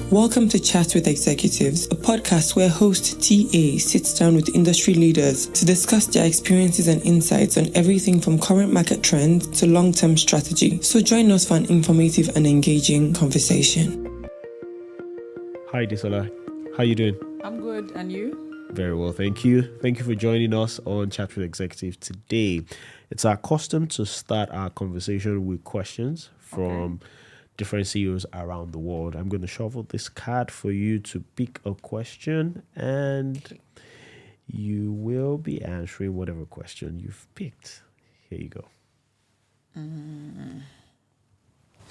Welcome to Chat with Executives, a podcast where host TA sits down with industry leaders to discuss their experiences and insights on everything from current market trends to long-term strategy. So join us for an informative and engaging conversation. Hi, Adesola. How you doing? I'm good, and you? Very well, thank you. Thank you for joining us on Chat with Executive today. It's our custom to start our conversation with questions from different CEOs around the world. I'm going to shuffle this card for you to pick a question, and you will be answering whatever question you've picked. Here you go. You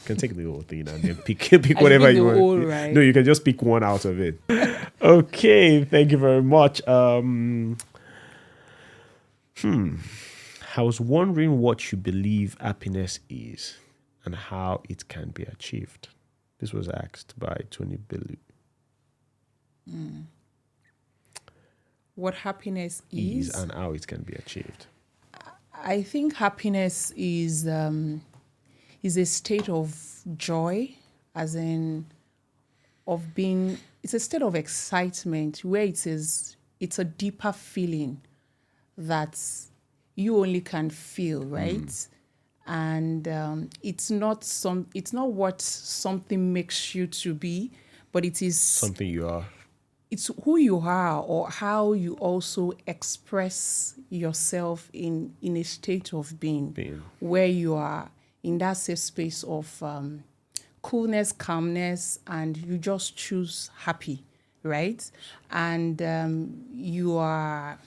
can take the whole thing and then pick whatever you want. Whole, right? No, you can just pick one out of it. Okay, thank you very much. I was wondering what you believe happiness is and how it can be achieved. This was asked by Tony Bellew. What happiness is And how it can be achieved. I think happiness is a state of joy, as in of being. It's a state of excitement where it's a deeper feeling that you only can feel, right? And it's not what something makes you to be, but it is Something you are. It's who you are, or how you also express yourself in a state of being, where you are in that safe space of coolness, calmness, and you just choose happy, right? And you are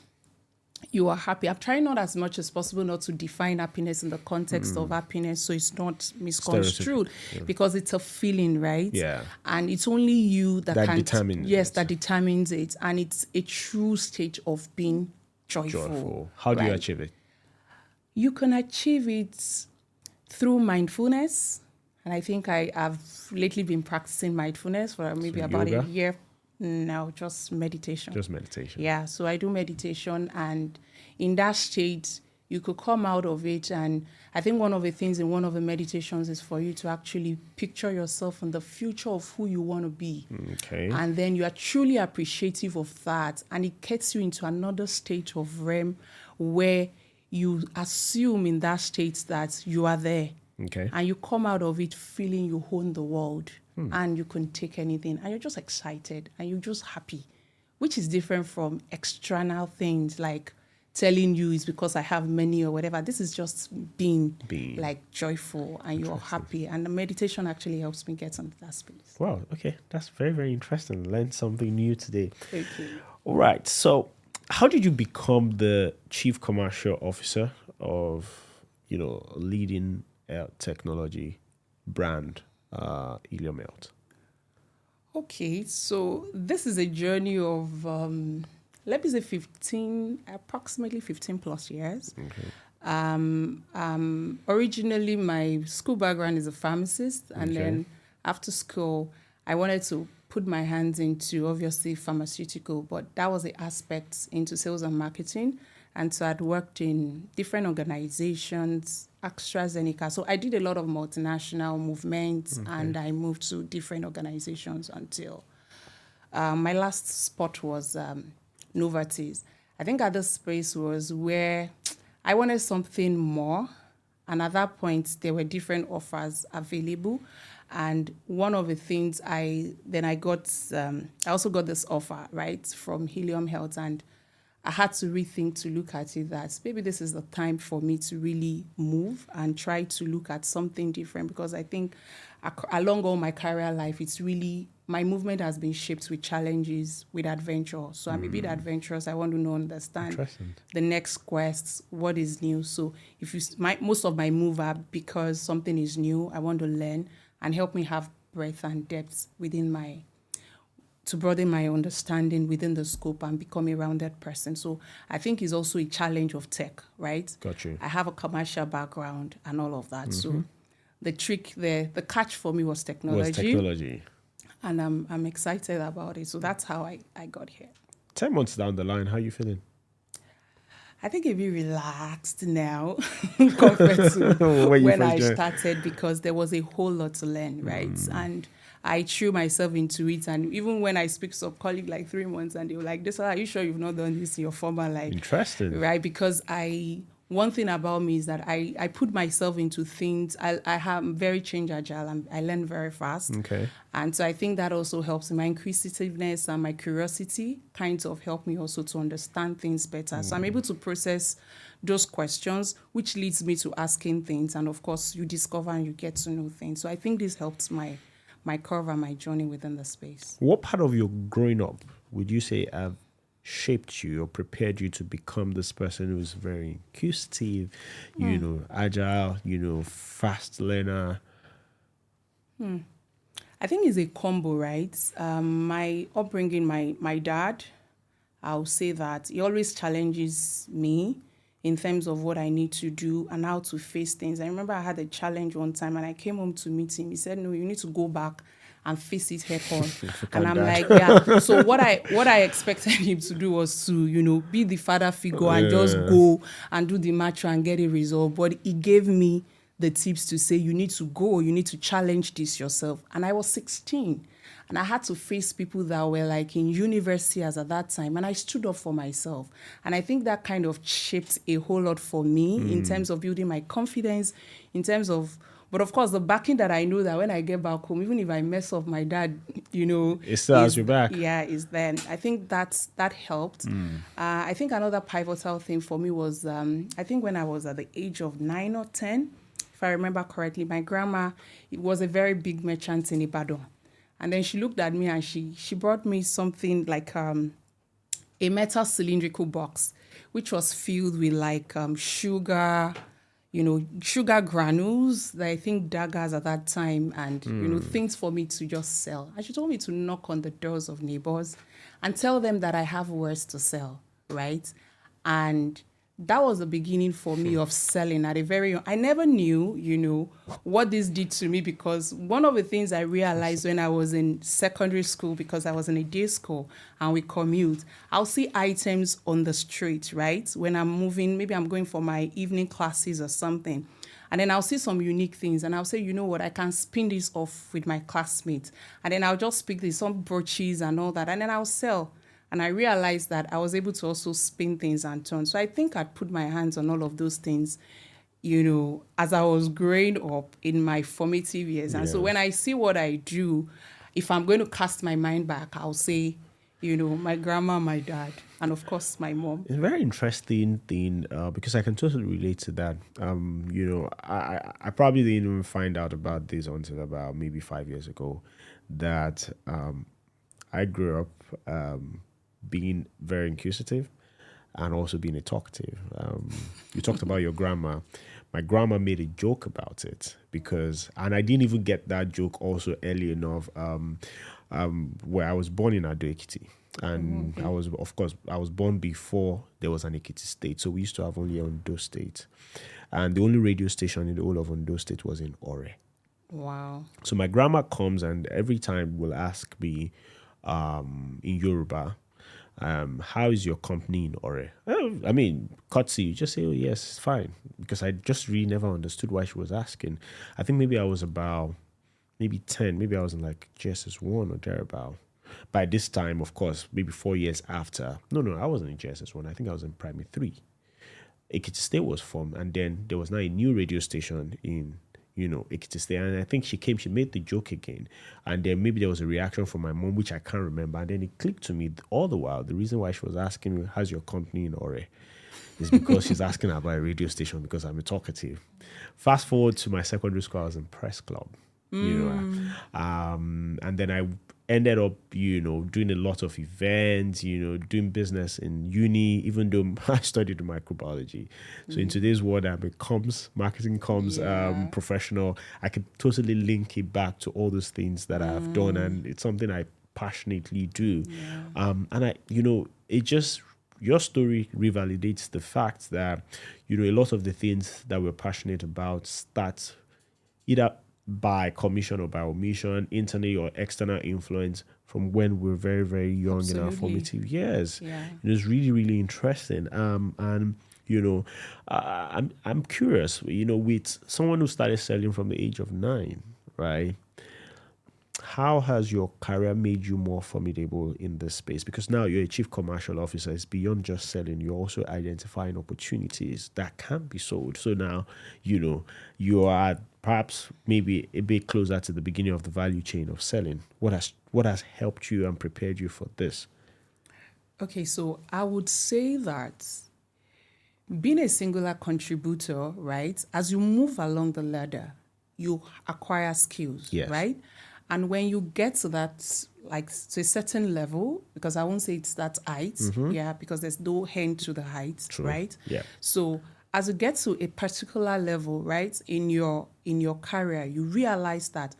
happy. I'm trying not as much as possible not to define happiness in the context of happiness, so it's not misconstrued, because it's a feeling, right? Yeah. And it's only you that determines that determines it, and it's a true state of being joyful. How do you right? achieve it? You can achieve it through mindfulness, and I think I have lately been practicing mindfulness for maybe about yoga? a year. No, just meditation. Just meditation. Yeah, so I do meditation, and in that state, you could come out of it. And I think one of the things in one of the meditations is for you to actually picture yourself in the future of who you want to be. Okay. And then you are truly appreciative of that. And it gets you into another state of REM where you assume in that state that you are there. Okay. And you come out of it feeling you own the world and you can take anything, and you're just excited and you're just happy, which is different from external things like telling you it's because I have money or whatever. This is just being like joyful and you're happy. And the meditation actually helps me get into that space. Wow. Okay. That's very, very interesting. Learned something new today. Thank you. All right. So how did you become the chief commercial officer of, a leading technology brand, Helium Health? Okay, so this is a journey of, let me say approximately 15 plus years. Okay. Originally, my school background is a pharmacist, and then after school, I wanted to put my hands into, obviously, pharmaceutical, but that was the aspect into sales and marketing. And so I'd worked in different organizations, AstraZeneca. So I did a lot of multinational movements, and I moved to different organizations until my last spot was Novartis. I think at this space was where I wanted something more. And at that point, there were different offers available. And one of the things I also got this offer, right, from Helium Health, and I had to rethink to look at it that maybe this is the time for me to really move and try to look at something different, because I think along all my career life, it's really, my movement has been shaped with challenges, with adventure. So I'm a bit adventurous. I want to understand the next quests, what is new. So most of my move are because something is new, I want to learn and help me have breadth and depth to broaden my understanding within the scope and become a rounded person. So I think it's also a challenge of tech, right? Got you. I have a commercial background and all of that. So the trick there, the catch for me was technology. And I'm excited about it. So that's how I got here. 10 months down the line, how are you feeling? I think it'd be relaxed now compared to when I started, because there was a whole lot to learn, right? And I threw myself into it. And even when I speak to some colleague like 3 months and they were like, "This, are you sure you've not done this in your former life?" Interesting. Right? Because one thing about me is that I put myself into things. I am very change agile, and I learn very fast. Okay. And so I think that also helps. My inquisitiveness and my curiosity kind of help me also to understand things better. So I'm able to process those questions, which leads me to asking things. And of course, you discover and you get to know things. So I think this helps my curve and my journey within the space. What part of your growing up would you say have shaped you or prepared you to become this person who's very inquisitive, agile, fast learner? I think it's a combo, right? My upbringing, my dad, I'll say that he always challenges me in terms of what I need to do and how to face things. I remember I had a challenge one time and I came home to meet him. He said, "No, you need to go back and face it head on." And I'm like, yeah. So what I expected him to do was to, be the father figure and just go and do the macho and get a result. But he gave me the tips to say, you need to go, you need to challenge this yourself. And I was 16 and I had to face people that were like in university as at that time. And I stood up for myself. And I think that kind of shaped a whole lot for me in terms of building my confidence, in terms of, but of course, the backing that I know that when I get back home, even if I mess up, my dad, it still has your back. Yeah, is then. I think that helped. I think another pivotal thing for me was, I think when I was at the age of 9 or 10, if I remember correctly, my grandma, it was a very big merchant in Ibadan. And then she looked at me and she brought me something like a metal cylindrical box, which was filled with like sugar, sugar granules, that I think daggers at that time, and, things for me to just sell. And she told me to knock on the doors of neighbors and tell them that I have wares to sell, right? And that was the beginning for me of selling at a very young. I never knew, what this did to me, because one of the things I realized when I was in secondary school, because I was in a day school and we commute, I'll see items on the street, right? When I'm moving, maybe I'm going for my evening classes or something. And then I'll see some unique things and I'll say, you know what, I can spin this off with my classmates. And then I'll just pick some brooches and all that. And then I'll sell. And I realized that I was able to also spin things and turn. So I think I'd put my hands on all of those things, as I was growing up in my formative years. And so when I see what I do, if I'm going to cast my mind back, I'll say, my grandma, my dad, and of course my mom. It's a very interesting thing because I can totally relate to that. I probably didn't even find out about this until about maybe 5 years ago, that I grew up being very inquisitive and also being a talkative. You talked about your grandma. My grandma made a joke about it and I didn't even get that joke also early enough, where I was born in Ado-Ekiti. And I was born before there was an Ekiti state. So we used to have only Ondo state. And the only radio station in the whole of Ondo state was in Ore. Wow. So my grandma comes and every time will ask me in Yoruba, how is your company in Ore? I mean, Kotsi, you just say, oh, yes, it's fine. Because I just really never understood why she was asking. I think maybe I was about 10. Maybe I was in like JSS 1 or thereabout. By this time, of course, maybe 4 years after. No, I wasn't in JSS 1. I think I was in primary 3. Ekiti State was formed. And then there was now a new radio station in Ekiti State. And I think she made the joke again. And then maybe there was a reaction from my mom, which I can't remember. And then it clicked to me all the while. The reason why she was asking me, how's your company in Ore? Is because she's asking about a radio station because I'm a talkative. Fast forward to my secondary school, I was in press club. And then I ended up, doing a lot of events, doing business in uni, even though I studied microbiology. So in today's world, I'm a marketing comms professional. I could totally link it back to all those things that I've done, and it's something I passionately do. And it just, your story revalidates the fact that, a lot of the things that we're passionate about start either by commission or by omission, internal or external influence from when we're very, very young. Absolutely. In our formative years. Yeah. It was really, really interesting. And I'm curious, with someone who started selling from the age of 9, right? How has your career made you more formidable in this space? Because now you're a chief commercial officer. It's beyond just selling. You're also identifying opportunities that can be sold. So now, you are perhaps maybe a bit closer to the beginning of the value chain of selling. What has helped you and prepared you for this? Okay, so I would say that being a singular contributor, right, as you move along the ladder, you acquire skills, Yes. right? And when you get to that, like to a certain level, because I won't say it's that height, because there's no end to the height, True. right? Yeah. So as you get to a particular level, right, in your career, you realize that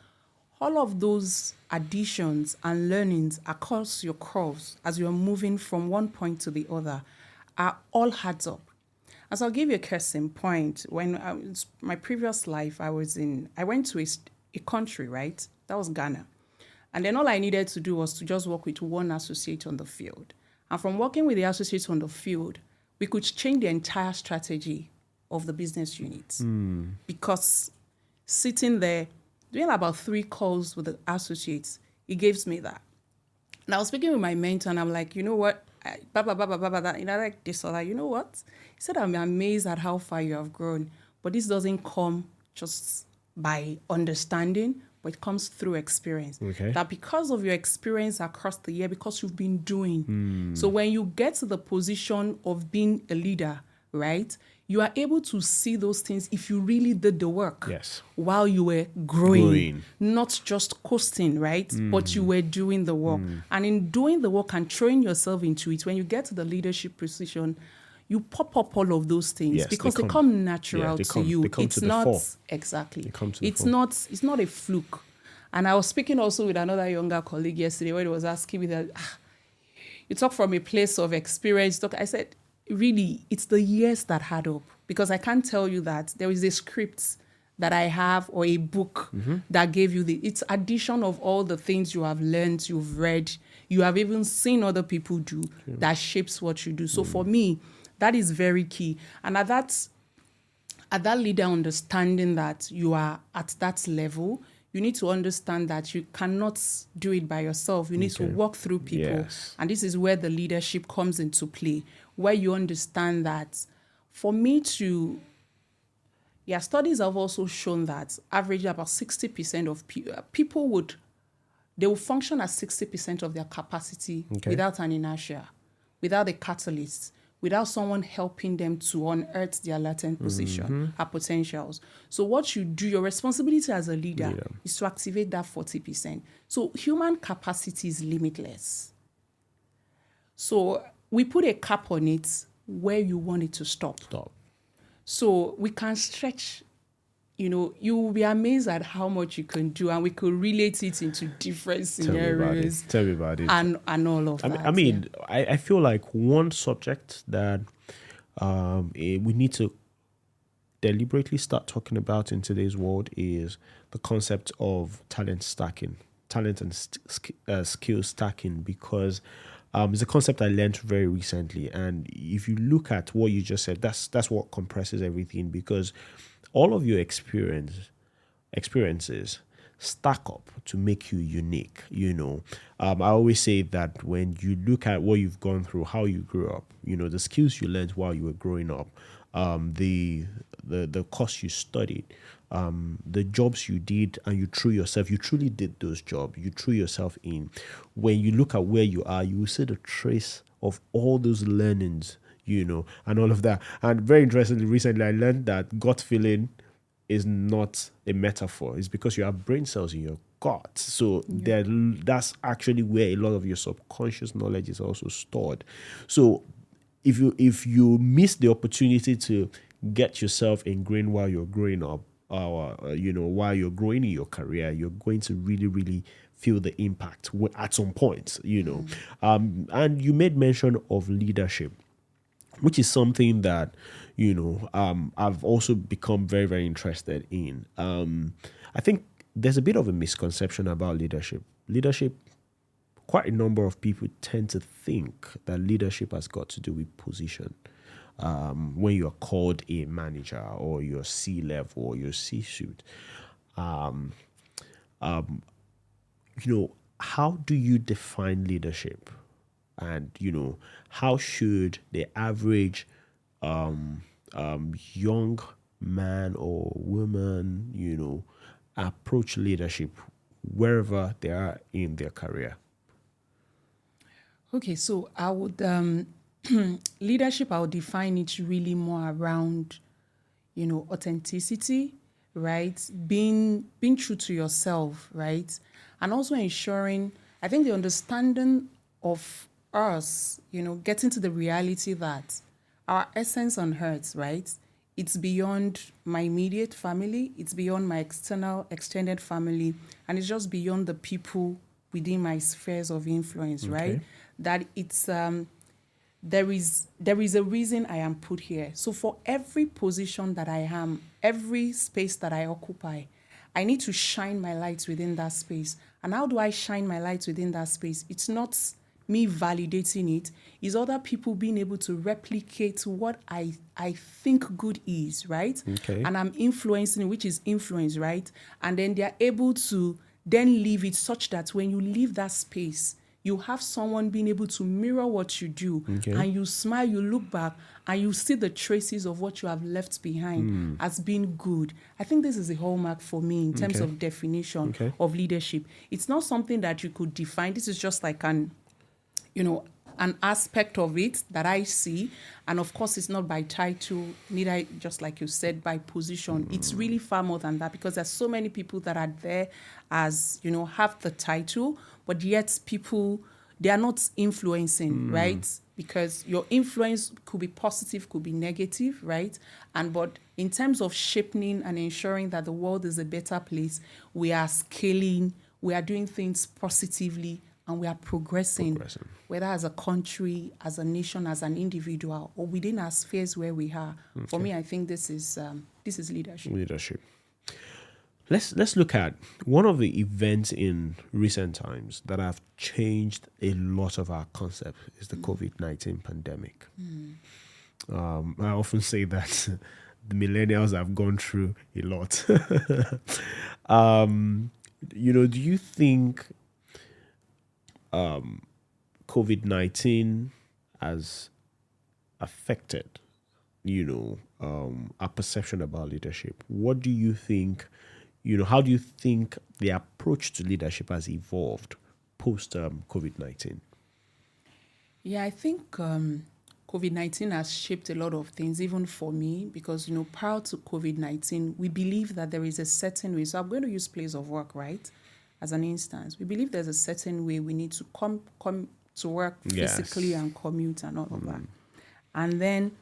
all of those additions and learnings across your course as you're moving from one point to the other are all adds up. As I'll give you a case in point, when my previous life, I went to a country, right? That was Ghana. And then all I needed to do was to just work with one associate on the field. And from working with the associates on the field, we could change the entire strategy of the business unit. Because sitting there, doing about 3 calls with the associates, it gives me that. And I was speaking with my mentor, and I'm like, you know what? Like Adesola, you know what? He said, I'm amazed at how far you have grown, but this doesn't come just by understanding, but it comes through experience. Okay. That because of your experience across the year, because you've been doing. So when you get to the position of being a leader, right, you are able to see those things if you really did the work. Yes. While you were growing. Not just coasting, right? But you were doing the work. And in doing the work and throwing yourself into it, when you get to the leadership position, you pop up all of those things, yes, because they come natural to you. It's not exactly. It's not a fluke. And I was speaking also with another younger colleague yesterday where he was asking me that, you talk from a place of experience. I said, really, it's the years that add up, because I can't tell you that there is a script that I have or a book that gave you it's addition of all the things you have learned, you've read, you have even seen other people do that shapes what you do. So for me, that is very key. And at that leader understanding that you are at that level, you need to understand that you cannot do it by yourself. You need to walk through people. Yes. And this is where the leadership comes into play, where you understand that for me to... studies have also shown that average about 60% of people they will function at 60% of their capacity without an inertia, without a catalyst, without someone helping them to unearth their latent position, or potentials. So what you do, your responsibility as a leader is to activate that 40%. So human capacity is limitless. So we put a cap on it where you want it to stop. So we can stretch, you will be amazed at how much you can do, and we could relate it into different scenarios. Tell me about it. And all of that. I mean, I feel like one subject that we need to deliberately start talking about in today's world is the concept of talent and skill stacking, because it's a concept I learned very recently. And if you look at what you just said, that's what compresses everything, because all of your experiences stack up to make you unique. I always say that when you look at what you've gone through, how you grew up, the skills you learned while you were growing up, the course you studied, the jobs you did, and you truly did those jobs, you threw yourself in. When you look at where you are, you will see the trace of all those learnings, and all of that. And very interestingly, recently I learned that gut feeling is not a metaphor. It's because you have brain cells in your gut. So that's actually where a lot of your subconscious knowledge is also stored. So if you miss the opportunity to get yourself ingrained while you're growing up, or while you're growing in your career, you're going to really, really feel the impact at some point. And you made mention of leadership, which is something that I've also become very, very interested in. I think there's a bit of a misconception about leadership. Quite a number of people tend to think that leadership has got to do with position. when you're called a manager or your C-level or your C-suite, how do you define leadership? And, how should the average young man or woman, approach leadership wherever they are in their career? Okay, so I would leadership, I would define it really more around, authenticity, right? Being true to yourself, right? And also ensuring, I think the understanding of us, getting to the reality that our essence on earth, right? It's beyond my immediate family, it's beyond my extended family, and it's just beyond the people within my spheres of influence, right? That it's there is a reason I am put here. So for every position that I am, every space that I occupy, I need to shine my light within that space. And how do I shine my light within that space? It's not me validating it, is other people being able to replicate what I think good is, right? Okay. And I'm influencing, which is influence, right? And then they're able to then leave it such that when you leave that space, you have someone being able to mirror what you do, and you smile, you look back, and you see the traces of what you have left behind as being good. I think this is a hallmark for me in terms of definition of leadership. It's not something that you could define. This is just like an aspect of it that I see. And of course, it's not by title, neither, just like you said, by position. It's really far more than that, because there's so many people that are there as, have the title, but yet people, they are not influencing, right? Because your influence could be positive, could be negative, right? But in terms of shaping and ensuring that the world is a better place, we are scaling, we are doing things positively, and we are progressing, whether as a country, as a nation, as an individual, or within our spheres where we are. For me, I think this is leadership. Leadership. Let's look at one of the events in recent times that have changed a lot of our concept is the COVID-19 pandemic. I often say that the millennials have gone through a lot. Do you think COVID-19 has affected, our perception about leadership? What do you think, how do you think the approach to leadership has evolved post COVID-19? Yeah, I think COVID-19 has shaped a lot of things, even for me, because, prior to COVID-19, we believe that there is a certain way. So I'm going to use place of work, right? As an instance, we believe there's a certain way we need to come to work physically and commute and all of that. And then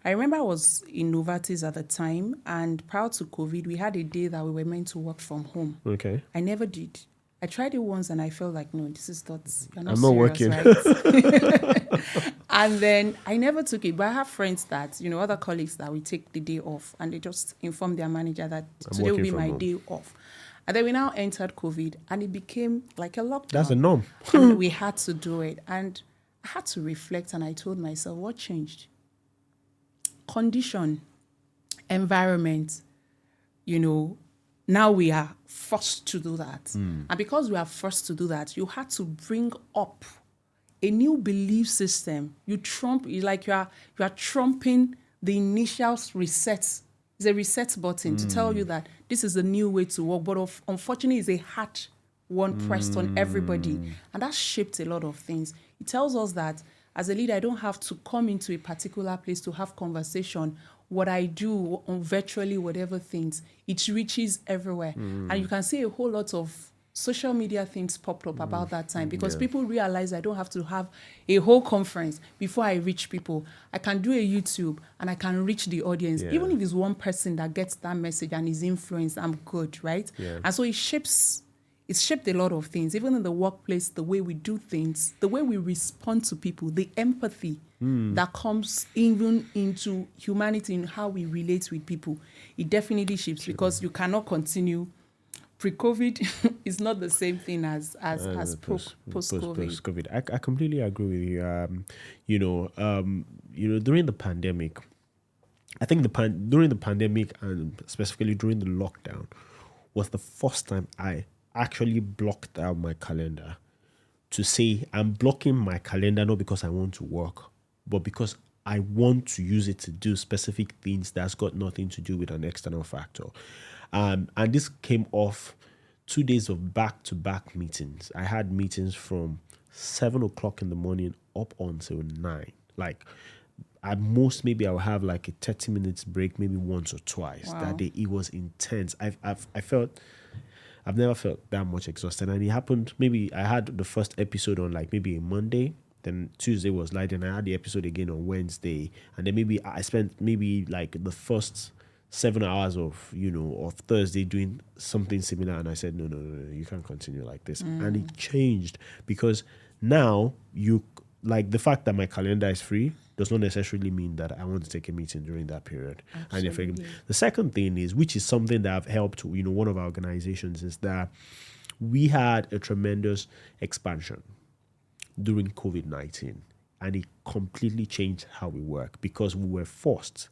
I remember I was in Novartis at the time, and prior to COVID, we had a day that we were meant to work from home. Okay. I never did. I tried it once and I felt like, no, this is not, you're not I'm serious, not working. right? And then I never took it, but I have friends that, other colleagues that we take the day off, and they just inform their manager that today will be my day off. And then we now entered COVID, and it became like a lockdown. That's the norm. And we had to do it. And I had to reflect, and I told myself, what changed? Condition, environment, now we are forced to do that. And because we are forced to do that, you had to bring up a new belief system. You are trumping the initial reset. It's a reset button to tell you that this is a new way to work. But unfortunately, it's a hard one pressed on everybody. And that shaped a lot of things. It tells us that as a leader, I don't have to come into a particular place to have conversation. What I do on virtually whatever things, it reaches everywhere. And you can see a whole lot of social media things popped up about that time, because people realize I don't have to have a whole conference before I reach people. I can do a YouTube and I can reach the audience. Even if it's one person that gets that message and is influenced, I'm good, right? And so it shaped a lot of things, even in the workplace, the way we do things, the way we respond to people, the empathy that comes even into humanity and how we relate with people. It definitely shifts, because you cannot continue pre-COVID is not the same thing as post-COVID. Post-COVID. I completely agree with you. During the pandemic, I think during the pandemic and specifically during the lockdown was the first time I actually blocked out my calendar to say I'm blocking my calendar not because I want to work, but because I want to use it to do specific things that's got nothing to do with an external factor. And this came off 2 days of back-to-back meetings. I had meetings from 7 o'clock in the morning up until 9. Like, at most, maybe I'll have like a 30 minutes break, maybe once or twice. Wow. That day, it was intense. I've never felt that much exhausted. And it happened, maybe I had the first episode on like maybe a Monday, then Tuesday was light, and I had the episode again on Wednesday. And then maybe I spent maybe like the first 7 hours of Thursday doing something similar. And I said, no, you can't continue like this. And it changed because now like the fact that my calendar is free does not necessarily mean that I want to take a meeting during that period. Absolutely. And the second thing is, which is something that I've helped, one of our organizations, is that we had a tremendous expansion during COVID-19, and it completely changed how we work because we were forced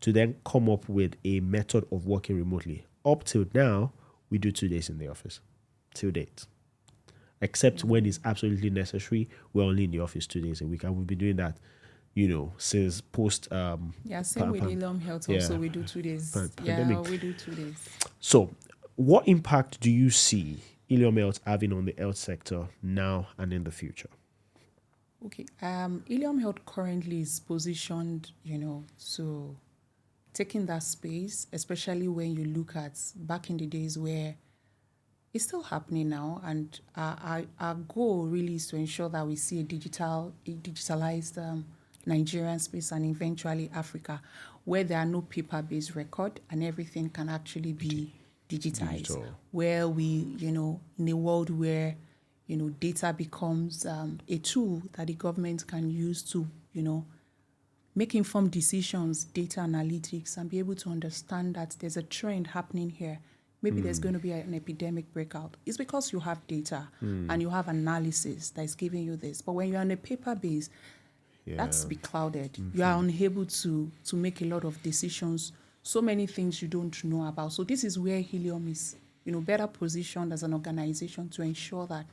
to then come up with a method of working remotely. Up till now, we do 2 days in the office, till date. Except when it's absolutely necessary, we're only in the office 2 days a week, and we've been doing that, since post. Same with Helium Health. Also, we do 2 days. Pandemic. We do 2 days. So, what impact do you see Helium Health having on the health sector now and in the future? Okay. Helium Health currently is positioned, to taking that space, especially when you look at back in the days where it's still happening now, and our goal really is to ensure that we see a digitalized Nigerian space and eventually Africa, where there are no paper-based record and everything can actually be digitized. Digital. Where we, in a world where, data becomes a tool that the government can use to, make informed decisions, data analytics, and be able to understand that there's a trend happening here. Maybe there's going to be an epidemic breakout. It's because you have data and you have analysis that is giving you this. But when you're on a paper base, that's beclouded. You are unable to make a lot of decisions. So many things you don't know about. So this is where Helium is, better positioned as an organization to ensure that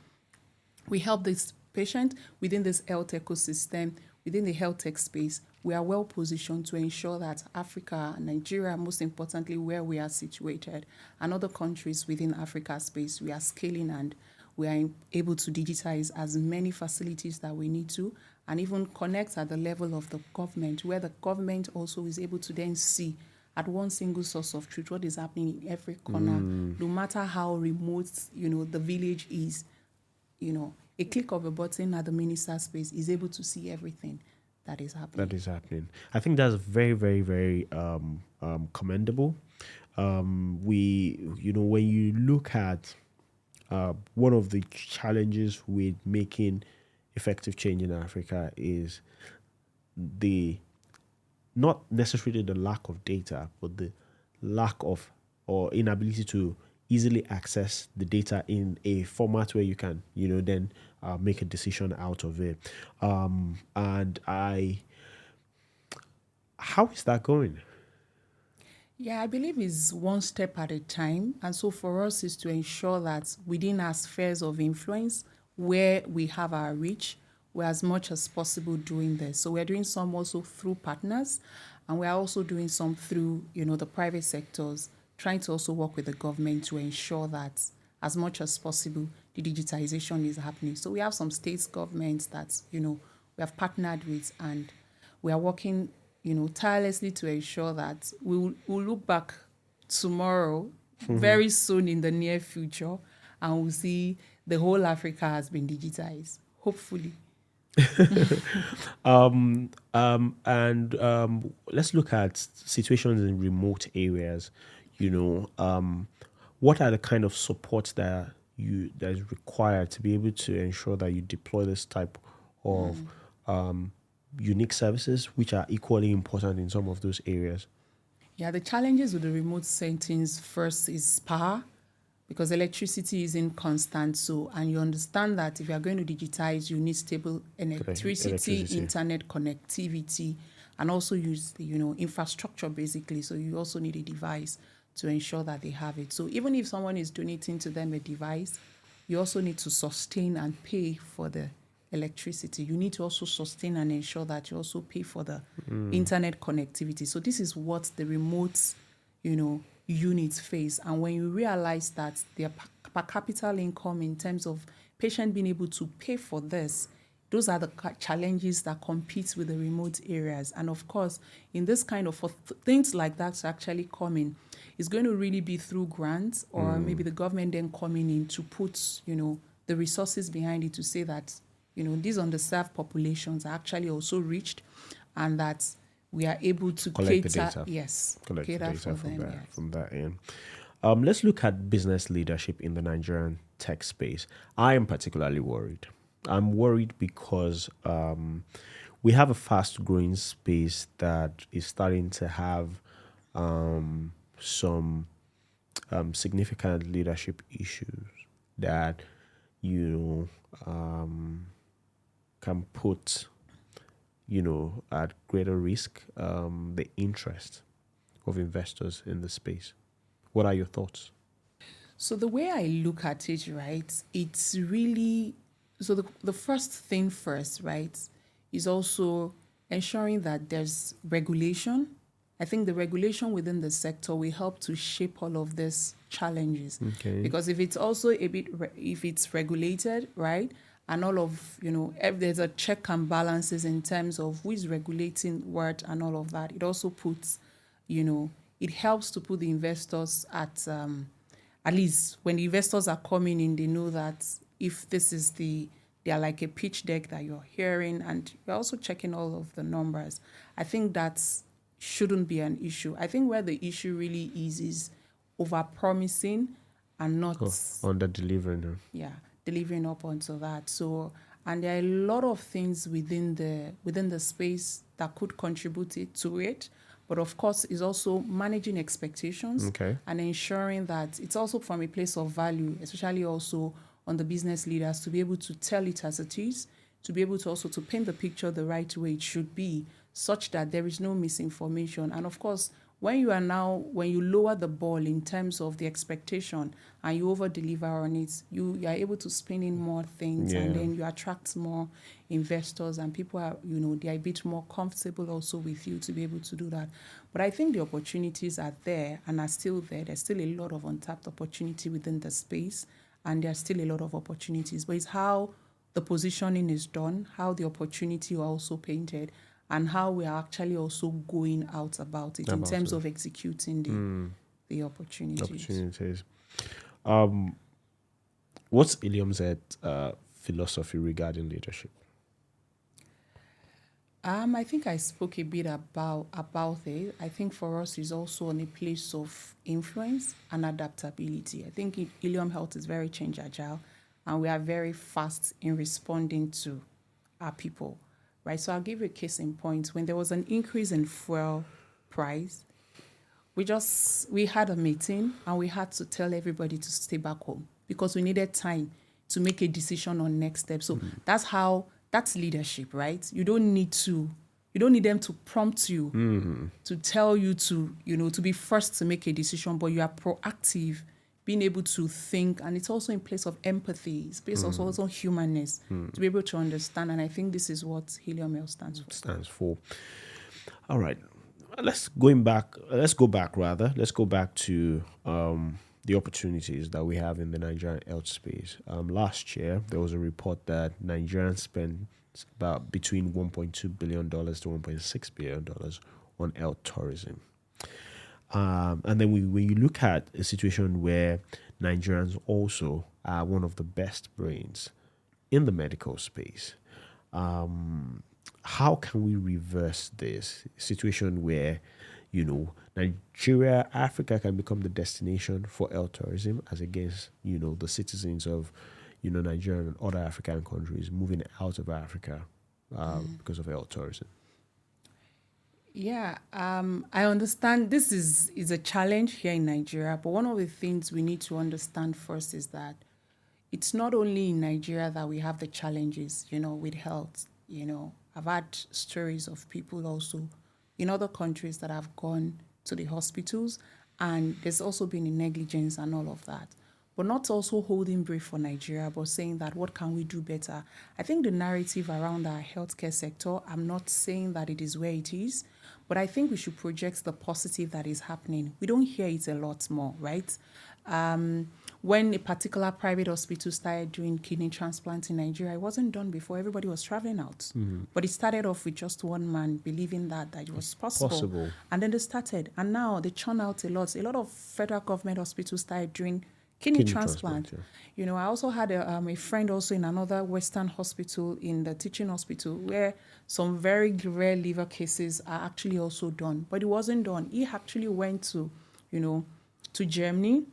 we help this patient within this health ecosystem, within the health tech space. We are well positioned to ensure that Africa, Nigeria, most importantly, where we are situated, and other countries within Africa space, we are scaling and we are able to digitize as many facilities that we need to, and even connect at the level of the government, where the government also is able to then see at one single source of truth what is happening in every corner, no matter how remote, the village is. A click of a button at the minister's space is able to see everything that is happening. I think that's very, very, very commendable. When you look at one of the challenges with making effective change in Africa is not necessarily the lack of data, but the lack of or inability to easily access the data in a format where you can, then make a decision out of it. How is that going? Yeah, I believe it's one step at a time. And so for us is to ensure that within our spheres of influence, where we have our reach, we're as much as possible doing this. So we're doing some also through partners, and we're also doing some through, the private sectors, trying to also work with the government to ensure that as much as possible, the digitization is happening. So we have some state governments that, we have partnered with, and we are working, tirelessly to ensure that we'll look back tomorrow, very soon in the near future, and we'll see the whole Africa has been digitized, hopefully. Let's look at situations in remote areas. What are the kind of supports that is required to be able to ensure that you deploy this type of unique services, which are equally important in some of those areas? Yeah, the challenges with the remote settings first is power, because electricity isn't constant. So, and you understand that if you are going to digitize, you need stable electricity, internet connectivity, and also use the, infrastructure basically. So you also need a device to ensure that they have it. So even if someone is donating to them a device, you also need to sustain and pay for the electricity. You need to also sustain and ensure that you also pay for the internet connectivity. So this is what the remote, units face. And when you realize that their per capita income in terms of patient being able to pay for this, those are the challenges that compete with the remote areas. And of course, in this kind of things like that to actually come in, it's going to really be through grants or maybe the government then coming in to put, the resources behind it to say that, these underserved populations are actually also reached and that we are able to collect cater, the data. yes, Collect the cater data for them, yes. from that end. Let's look at business leadership in the Nigerian tech space. I am particularly worried. I'm worried because we have a fast-growing space that is starting to have some significant leadership issues that can put at greater risk the interest of investors in the space. What are your thoughts? So the way I look at it, right, it's really, so the first thing first, right, is also ensuring that there's regulation. I think the regulation within the sector will help to shape all of these challenges. Okay. Because if it's also if it's regulated, right, and all of, if there's a check and balances in terms of who is regulating what and all of that, it also puts, it helps to put the investors at least when the investors are coming in, they know that if this is they are like a pitch deck that you're hearing and you're also checking all of the numbers. I think that shouldn't be an issue. I think where the issue really is over-promising and not... under delivering. Yeah, delivering up onto that. So, and there are a lot of things within the space that could contribute to it. But of course, it's also managing expectations and ensuring that it's also from a place of value, especially also on the business leaders to be able to tell it as it is, to be able to also to paint the picture the right way it should be, such that there is no misinformation. And of course, when you lower the ball in terms of the expectation and you over-deliver on it, you are able to spin in more things and then you attract more investors and people are, they are a bit more comfortable also with you to be able to do that. But I think the opportunities are there and are still there. There's still a lot of untapped opportunity within the space and there's still a lot of opportunities. But it's how the positioning is done, how the opportunity are also painted, and how we are actually also going out about it in terms of executing the opportunities. What's Helium's philosophy regarding leadership? I think I spoke a bit about it. I think for us is also on a place of influence and adaptability. I think Helium Health is very change agile and we are very fast in responding to our people. Right, so I'll give you a case in point. When there was an increase in fuel price, we had a meeting and we had to tell everybody to stay back home because we needed time to make a decision on next steps. So that's leadership, right? You don't need them to prompt you to tell you to, to be first to make a decision, but you are proactive, being able to think, and it's also in place of empathy. It's based also humanness to be able to understand. And I think this is what Helium Health stands for. All right. Let's go back to the opportunities that we have in the Nigerian health space. Last year, there was a report that Nigerians spent about between $1.2 billion to $1.6 billion on health tourism. And then when you look at a situation where Nigerians also are one of the best brains in the medical space, how can we reverse this situation where, Nigeria, Africa can become the destination for health tourism as against, the citizens of, Nigeria and other African countries moving out of Africa because of health tourism? Yeah, I understand this is a challenge here in Nigeria, but one of the things we need to understand first is that it's not only in Nigeria that we have the challenges, with health. I've had stories of people also in other countries that have gone to the hospitals, and there's also been a negligence and all of that. But not also holding brief for Nigeria, but saying that what can we do better? I think the narrative around our healthcare sector, I'm not saying that it is where it is, but I think we should project the positive that is happening. We don't hear it a lot more, right? When a particular private hospital started doing kidney transplants in Nigeria, it wasn't done before. Everybody was traveling out. Mm-hmm. But it started off with just one man believing that it was possible. And then they started. And now they churn out a lot. A lot of federal government hospitals started doing kidney transplant. Yeah. I also had a friend also in another Western hospital, in the teaching hospital, where some very rare liver cases are actually also done. But it wasn't done. He actually went to Germany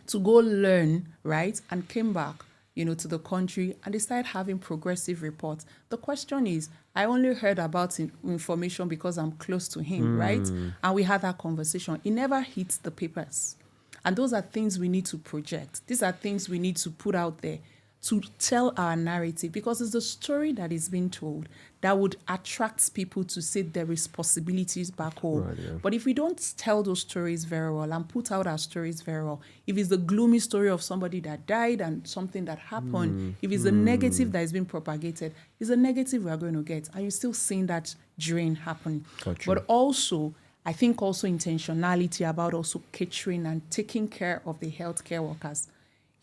to go learn, right, and came back, to the country, and they started having progressive reports. The question is, I only heard about information because I'm close to him, right? And we had that conversation. It never hits the papers. And those are things we need to project. These are things we need to put out there to tell our narrative, because it's the story that is being told that would attract people to say there is possibilities back home. Right, yeah. But if we don't tell those stories very well and put out our stories very well, if it's the gloomy story of somebody that died and something that happened, if it's the negative that is being propagated, it's a negative we are going to get. And you're still seeing that drain happen. Gotcha. But also, I think also intentionality about also catering and taking care of the healthcare workers,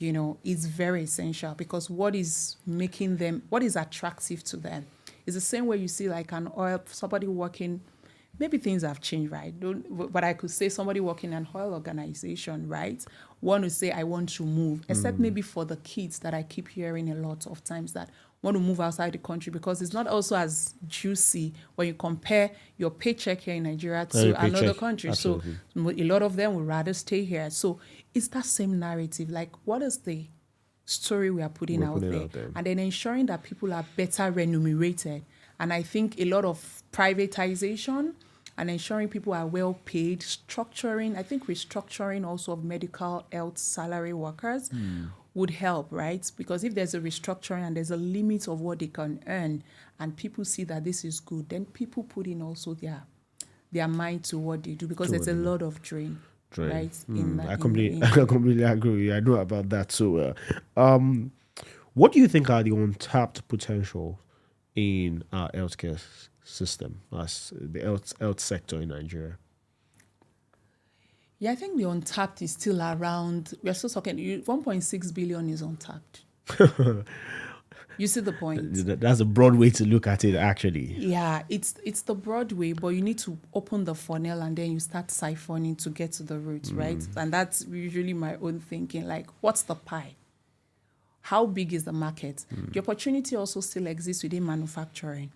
is very essential, because what is attractive to them is the same way you see like somebody working, maybe things have changed, right? But I could say somebody working in an oil organization, right? One would say, I want to move, except maybe for the kids that I keep hearing a lot of times that want to move outside the country, because it's not also as juicy when you compare your paycheck here in Nigeria to another country. Absolutely. So a lot of them would rather stay here. So it's that same narrative. Like, what is the story we are putting out there? And then ensuring that people are better remunerated. And I think a lot of privatization and ensuring people are well paid, restructuring also of medical health salary workers would help, right? Because if there's a restructuring and there's a limit of what they can earn, and people see that this is good, then people put in also their mind to what they do, because there's a lot of drain. Right? I completely agree with you. I know about that so well. What do you think are the untapped potential in our healthcare system, as the health sector in Nigeria? Yeah, I think the untapped is still around. We're still talking 1.6 billion is untapped. You see the point? That's a broad way to look at it, actually. Yeah, it's the broad way, but you need to open the funnel and then you start siphoning to get to the roots, right? And that's usually my own thinking, like, what's the pie? How big is the market? The opportunity also still exists within manufacturing.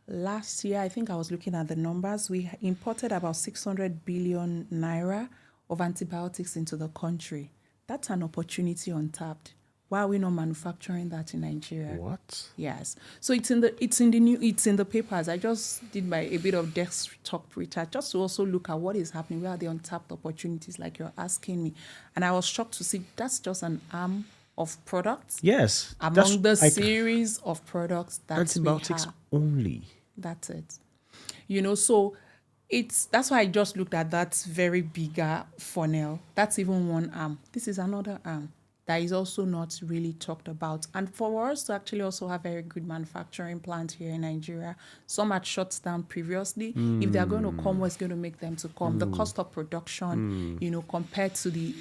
Last year, I think I was looking at the numbers, we imported about 600 billion naira of antibiotics into the country. That's an opportunity untapped. Why are we not manufacturing that in Nigeria? What? Yes. So it's in the papers. I just did a bit of desktop research just to also look at what is happening. Where are the untapped opportunities, like you're asking me? And I was shocked to see that's just an arm of products. Yes. Among the series of products that antibiotics we have. Only. That's it. So that's why I just looked at that very bigger funnel. That's even one arm. This is another arm that is also not really talked about. And for us to actually also have a very good manufacturing plant here in Nigeria, some had shut down previously. If they're going to come, what's going to make them to come? The cost of production, compared to the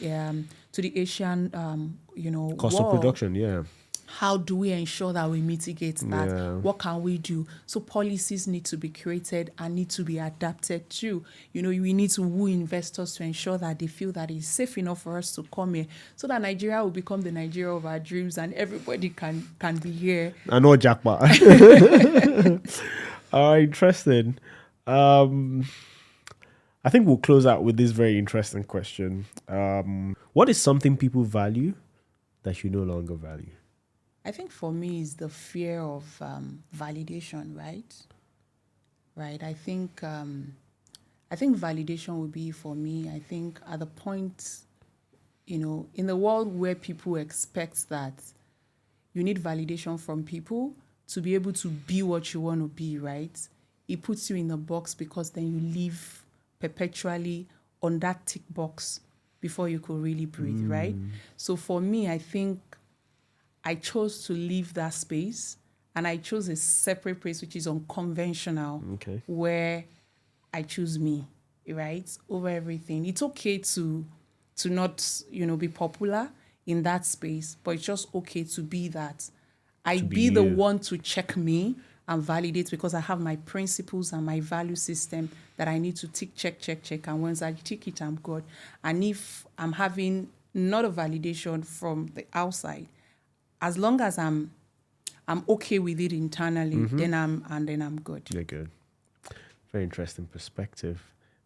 Asian, cost world, of production, yeah. How do we ensure that we mitigate that? Yeah. What can we do? So policies need to be created and need to be adapted to. We need to woo investors to ensure that they feel that it's safe enough for us to come here, so that Nigeria will become the Nigeria of our dreams and everybody can be here. I know, jackpot. Interesting. I think we'll close out with this very interesting question. What is something people value that you no longer value? I think for me is the fear of validation, right? I think validation would be for me. I think at the point, in the world where people expect that you need validation from people to be able to be what you want to be, right? It puts you in a box because then you live perpetually on that tick box before you could really breathe, right? So for me, I think I chose to leave that space and I chose a separate place, which is unconventional, where I choose me, right? Over everything. It's okay to not, be popular in that space, but it's just okay to be that. I be the one to check me and validate because I have my principles and my value system that I need to tick, check. And once I tick it, I'm good. And if I'm having not a validation from the outside, as long as I'm okay with it internally, then I'm good. You're good. Very interesting perspective.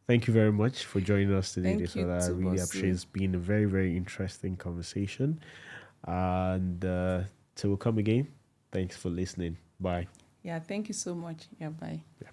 Thank you very much for joining us today, Adesola. I really appreciate it. It's been a very, very interesting conversation. And till we come again, thanks for listening. Bye. Yeah, thank you so much. Yeah, bye. Yeah.